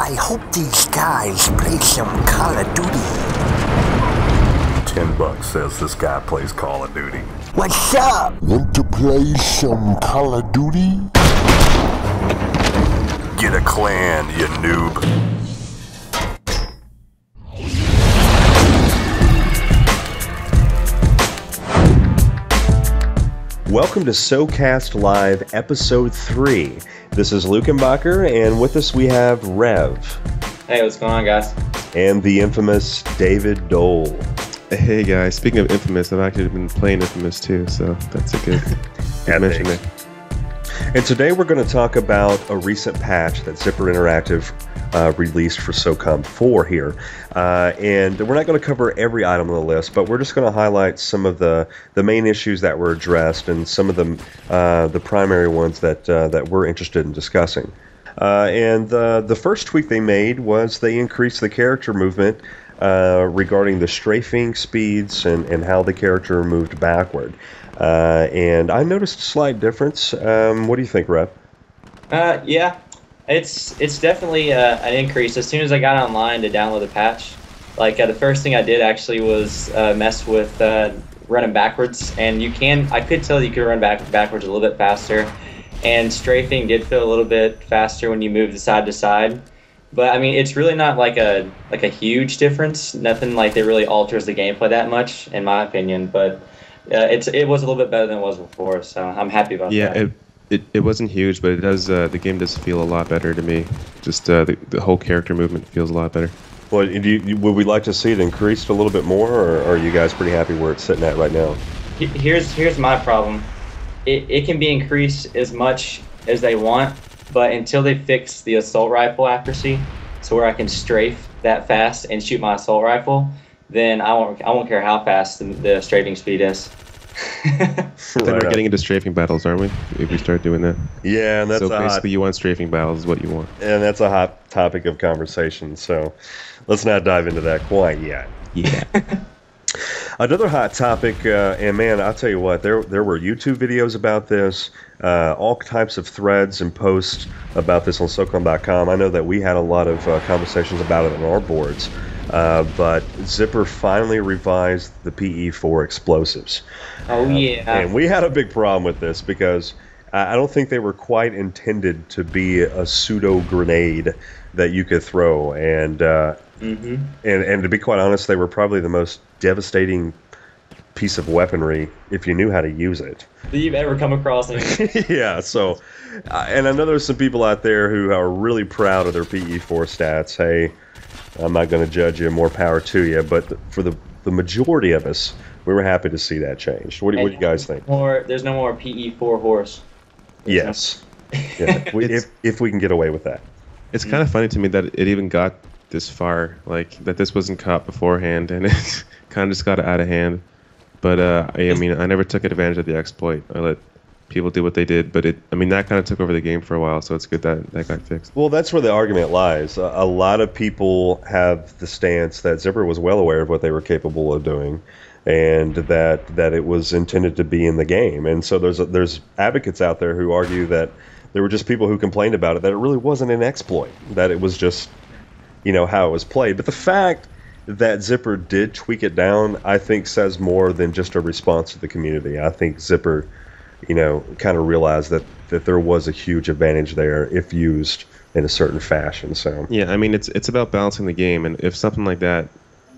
I hope these guys play some Call of Duty. $10 says this guy plays Call of Duty. What's up? Want to play some Call of Duty? Get a clan, you noob. Welcome to SOCAST Live Episode 3. This is Lukenbacher, and with us we have Rev. Hey, what's going on, guys? And the infamous David Dole. Hey guys, speaking of Infamous, I've actually been playing Infamous too, so that's a good mention there. And today we're going to talk about a recent patch that Zipper Interactive released for SOCOM 4 here. And we're not going to cover every item on the list, but we're just going to highlight some of the main issues that were addressed and some of the primary ones that we're interested in discussing. And the first tweak they made was they increased the character movement regarding the strafing speeds and how the character moved backward. And I noticed a slight difference. What do you think, Rev? Yeah, it's definitely an increase. As soon as I got online to download the patch, the first thing I did actually was mess with running backwards, and I could tell you could run backwards a little bit faster, and strafing did feel a little bit faster when you moved side to side. But I mean, it's really not like a huge difference. Nothing like that really alters the gameplay that much, in my opinion. But it was a little bit better than it was before, so I'm happy about that. Yeah, it wasn't huge, but it does. The game does feel a lot better to me. Just the whole character movement feels a lot better. Well, would we like to see it increased a little bit more, or are you guys pretty happy where it's sitting at right now? Here's my problem. It can be increased as much as they want, but until they fix the assault rifle accuracy, so where I can strafe that fast and shoot my assault rifle, then I won't care how fast the strafing speed is. Then we're getting into strafing battles, aren't we? If we start doing that. Yeah, and that's so basically you want strafing battles is what you want. And that's a hot topic of conversation. So let's not dive into that quite yet. Yeah. Another hot topic, and man, I'll tell you what, there were YouTube videos about this, all types of threads and posts about this on SOCOM.com. I know that we had a lot of conversations about it on our boards, but Zipper finally revised the PE4 explosives. Oh, yeah. And we had a big problem with this because I don't think they were quite intended to be a pseudo grenade that you could throw, and to be quite honest, they were probably the most devastating piece of weaponry if you knew how to use it. That you've ever come across. Yeah, so, and I know there's some people out there who are really proud of their PE4 stats. Hey, I'm not going to judge you, more power to you, but for the majority of us, we were happy to see that changed. What do you guys think? There's no more PE4 horse. Yes. Yeah, if we can get away with that. It's kind of funny to me that it even got this far, like that this wasn't caught beforehand, and it kind of just got out of hand. But I mean, I never took advantage of the exploit. I let people do what they did, but that kind of took over the game for a while, so it's good that got fixed. Well, that's where the argument lies. A lot of people have the stance that Zipper was well aware of what they were capable of doing, and that it was intended to be in the game. And so there's advocates out there who argue that there were just people who complained about it, that it really wasn't an exploit, that it was just, how it was played. But the fact that Zipper did tweak it down, I think says more than just a response to the community. I think Zipper, kind of realized that there was a huge advantage there if used in a certain fashion. So yeah, I mean, it's about balancing the game, and if something like that,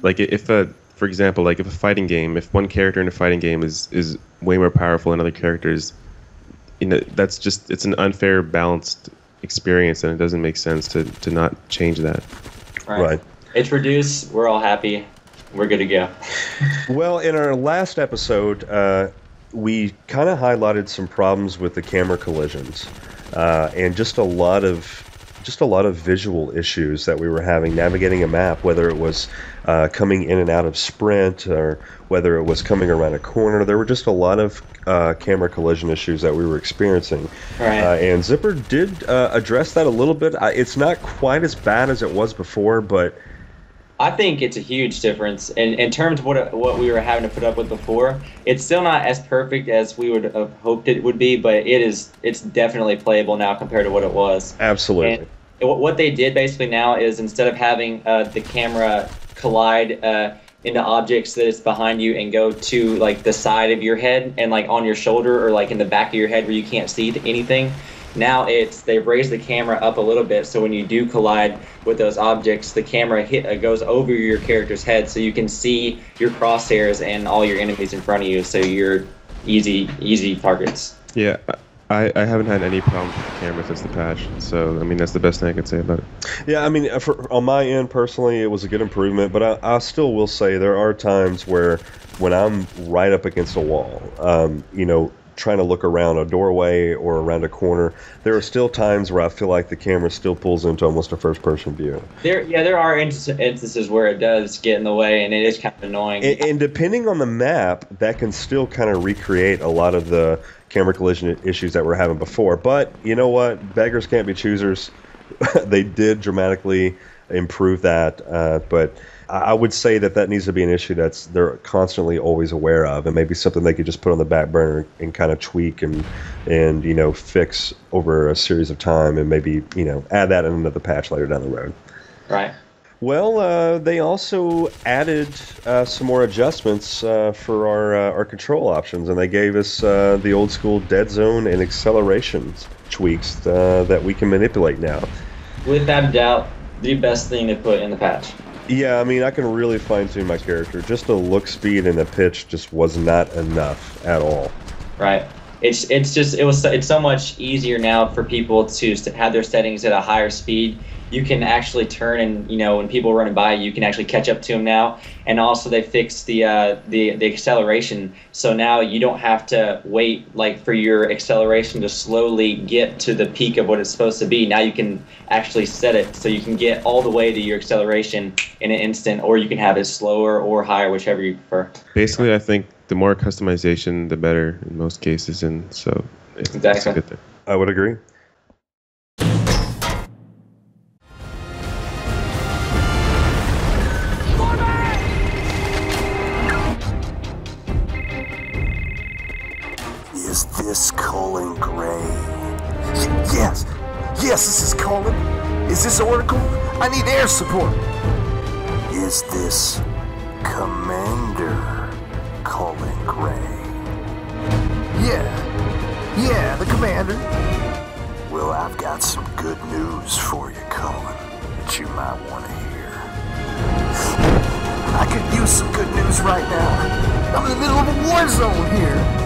for example, if a fighting game, if one character in a fighting game is way more powerful than other characters, it's an unfair balanced experience, and it doesn't make sense to not change that. Right. It's reduced. We're all happy. We're good to go. Well, in our last episode, we kind of highlighted some problems with the camera collisions, and just a lot of visual issues that we were having navigating a map, whether it was coming in and out of sprint or whether it was coming around a corner. There were just a lot of camera collision issues that we were experiencing. Right. And Zipper did address that a little bit. It's not quite as bad as it was before, but I think it's a huge difference in terms of what we were having to put up with before. It's still not as perfect as we would have hoped it would be, but it's definitely playable now compared to what it was. Absolutely. what they did basically now is instead of having the camera collide into objects that is behind you and go to like the side of your head and like on your shoulder or like in the back of your head where you can't see anything, now they've raised the camera up a little bit, so when you do collide with those objects, the camera goes over your character's head, so you can see your crosshairs and all your enemies in front of you, so you're easy targets. Yeah, I haven't had any problems with the camera since the patch, so I mean that's the best thing I can say about it. Yeah, I mean on my end personally, it was a good improvement, but I still will say there are times where when I'm right up against a wall, trying to look around a doorway or around a corner, there are still times where I feel like the camera still pulls into almost a first-person view. There are instances where it does get in the way, and it is kind of annoying. And depending on the map, that can still kind of recreate a lot of the camera collision issues that we're having before. But you know what? Beggars can't be choosers. They did dramatically improve that, but I would say that needs to be an issue they're constantly always aware of, and maybe something they could just put on the back burner and kind of tweak and fix over a series of time, and maybe add that in another patch later down the road. Right. Well, they also added some more adjustments for our control options, and they gave us the old school dead zone and acceleration tweaks that we can manipulate now. Without a doubt, the best thing to put in the patch. Yeah, I mean, I can really fine-tune my character. Just the look speed and the pitch just was not enough at all. Right. It's so much easier now for people to have their settings at a higher speed. You can actually turn and, when people are running by, you can actually catch up to them now. And also they fixed the acceleration, so now you don't have to wait like for your acceleration to slowly get to the peak of what it's supposed to be. Now you can actually set it so you can get all the way to your acceleration in an instant, or you can have it slower or higher, whichever you prefer. Basically, I think the more customization, the better in most cases, and so it's a good thing. I would agree. Is this Colin Gray? Yes, this is Colin. Is this Oracle? I need air support. Is this Commander Colin Gray? Yeah, the Commander. Well, I've got some good news for you, Colin, that you might want to hear. I could use some good news right now. I'm in the middle of a war zone here.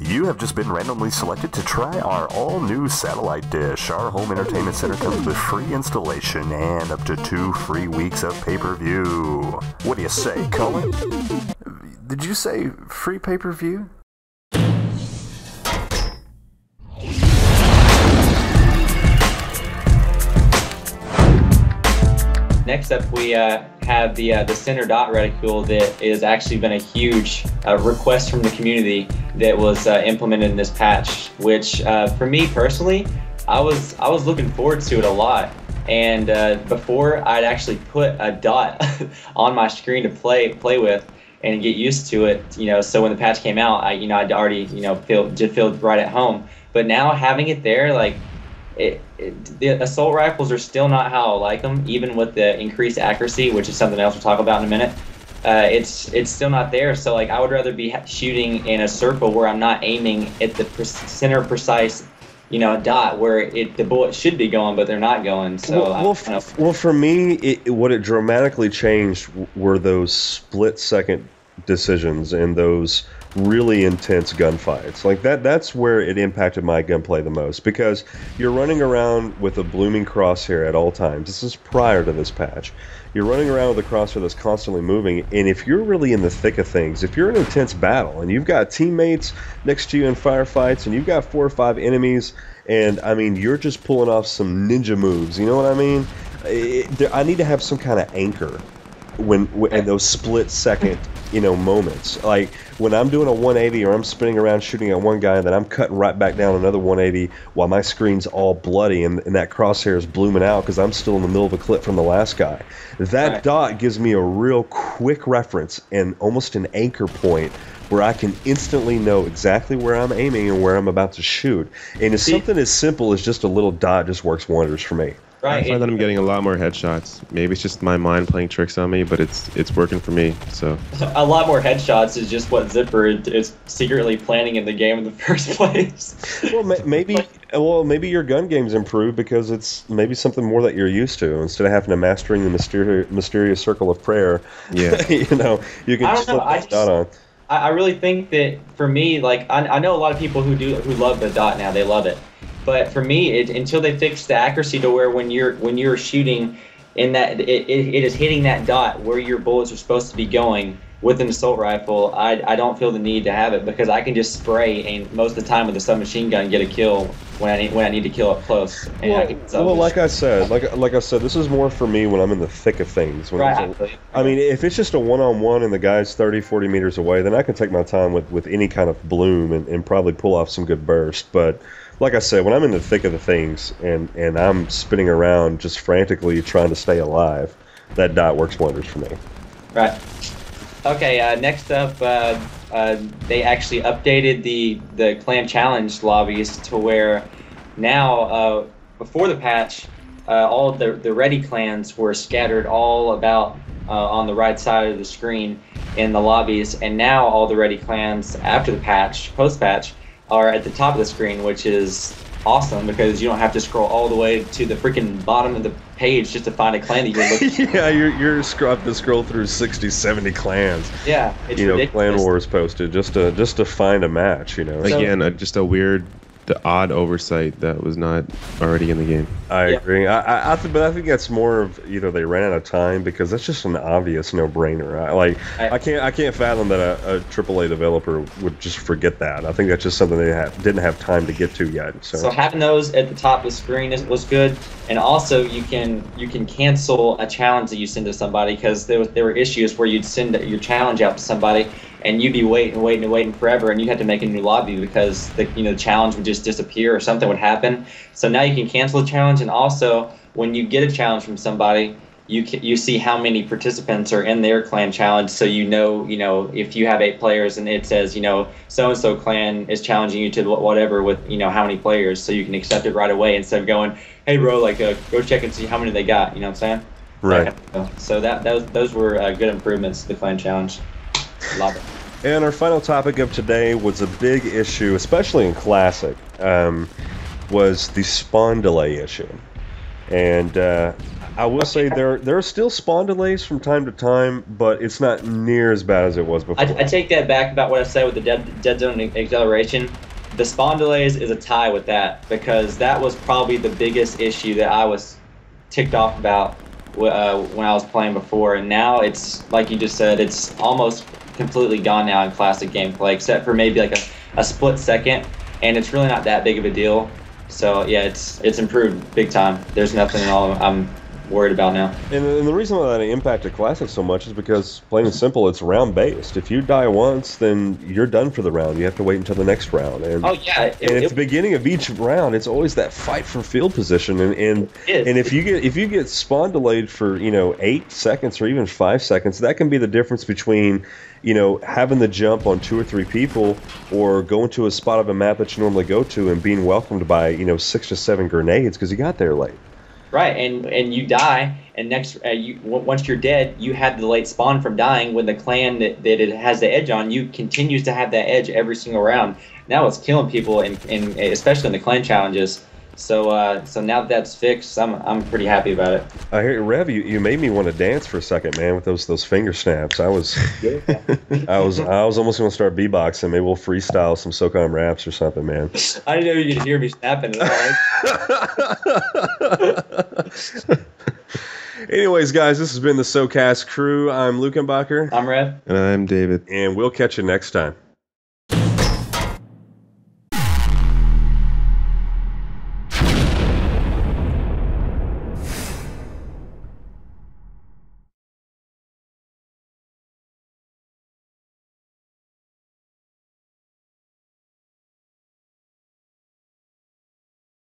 You have just been randomly selected to try our all-new satellite dish. Our home entertainment center comes with free installation and up to 2 free weeks of pay-per-view. What do you say, Colin? Did you say free pay-per-view? Next up, we have the center dot reticule that has actually been a huge request from the community that was implemented in this patch. Which, for me personally, I was looking forward to it a lot. And before, I'd actually put a dot on my screen to play with and get used to it. So when the patch came out, I'd already feel right at home. But now having it there, like. The assault rifles are still not how I like them, even with the increased accuracy, which is something else we'll talk about in a minute. It's still not there. So like I would rather be shooting in a circle where I'm not aiming at the center precise, dot where the bullet should be going, but they're not going. So well, for me, what it dramatically changed were those split-second decisions and those really intense gunfights. Like that's where it impacted my gunplay the most, because you're running around with a blooming crosshair at all times. This is prior to this patch. You're running around with a crosshair that's constantly moving, and if you're really in the thick of things, if you're in an intense battle and you've got teammates next to you in firefights and you've got 4 or 5 enemies, and I mean you're just pulling off some ninja moves, you know what I mean? I need to have some kind of anchor in those split second, moments. Like when I'm doing a 180 or I'm spinning around shooting at one guy, then I'm cutting right back down another 180 while my screen's all bloody and that crosshair is blooming out because I'm still in the middle of a clip from the last guy. That dot gives me a real quick reference and almost an anchor point where I can instantly know exactly where I'm aiming and where I'm about to shoot. And it's something as simple as just a little dot just works wonders for me. I find that I'm getting a lot more headshots. Maybe it's just my mind playing tricks on me, but it's working for me. So a lot more headshots is just what Zipper is secretly planning in the game in the first place. Well, maybe your gun game's improved because it's maybe something more that you're used to. Instead of having to mastering the mysterious circle of prayer, you can just flip that dot on. I really think that for me, like I know a lot of people who love the dot now. They love it. But for me, until they fix the accuracy to where when you're shooting in that it is hitting that dot where your bullets are supposed to be going with an assault rifle, I don't feel the need to have it because I can just spray and most of the time with a submachine gun get a kill when I need to kill up close. And like I said, this is more for me when I'm in the thick of things. I mean, if it's just a one-on-one and the guy's 30, 40 meters away, then I can take my time with any kind of bloom and probably pull off some good burst. But like I said, when I'm in the thick of the things and I'm spinning around just frantically trying to stay alive, that dot works wonders for me. Right. Okay, next up, they actually updated the clan challenge lobbies to where now, before the patch, all of the ready clans were scattered all about on the right side of the screen in the lobbies, and now all the ready clans after the patch, post-patch, are at the top of the screen, which is awesome because you don't have to scroll all the way to the freaking bottom of the page just to find a clan that you're looking for. Yeah, you're have to scroll through 60, 70 clans. Yeah, it's ridiculous. Clan wars posted just to find a match. Again, just a weird, the odd oversight that was not already in the game. I agree. I think that's more of either they ran out of time because that's just an obvious no-brainer. I can't fathom that a AAA developer would just forget that. I think that's just something they didn't have time to get to yet. So having those at the top of the screen was good, and also you can cancel a challenge that you send to somebody because there were issues where you'd send your challenge out to somebody and you'd be waiting forever, and you'd have to make a new lobby because the challenge would just disappear or something would happen. So now you can cancel the challenge, and also when you get a challenge from somebody, you see how many participants are in their clan challenge, so you know if you have 8 players and it says so and so clan is challenging you to whatever with how many players, so you can accept it right away instead of going, hey bro, go check and see how many they got. You know what I'm saying? Right. So those were good improvements to the clan challenge. Love it. And our final topic of today was a big issue, especially in Classic, was the spawn delay issue. And I will say there are still spawn delays from time to time, but it's not near as bad as it was before. I take that back about what I said with the dead zone acceleration. The spawn delays is a tie with that because that was probably the biggest issue that I was ticked off about when I was playing before. And now it's, like you just said, it's almost completely gone now in Classic gameplay, except for maybe like a split second, and it's really not that big of a deal. So yeah, it's improved big time. There's nothing at all I'm worried about now. And the reason why that impacted Classic so much is because, plain and simple, it's round based. If you die once, then you're done for the round. You have to wait until the next round. And, at the beginning of each round, it's always that fight for field position. And if you get spawn delayed for 8 seconds or even 5 seconds, that can be the difference between having the jump on 2 or 3 people, or going to a spot of a map that you normally go to and being welcomed by 6 to 7 grenades because you got there late. Right, and you die, and once you're dead, you have the late spawn from dying. When the clan that it has the edge on, you continues to have that edge every single round. Now it's killing people, especially in the clan challenges. So now that that's fixed, I'm pretty happy about it. I hear, Rev, you made me want to dance for a second, man, with those finger snaps. I was almost going to start beatboxing. Maybe we'll freestyle some SOCOM raps or something, man. I didn't know you could hear me snapping. Anyways, guys, this has been the SOCAST Crew. I'm Lukenbacher. I'm Rev. And I'm David. And we'll catch you next time.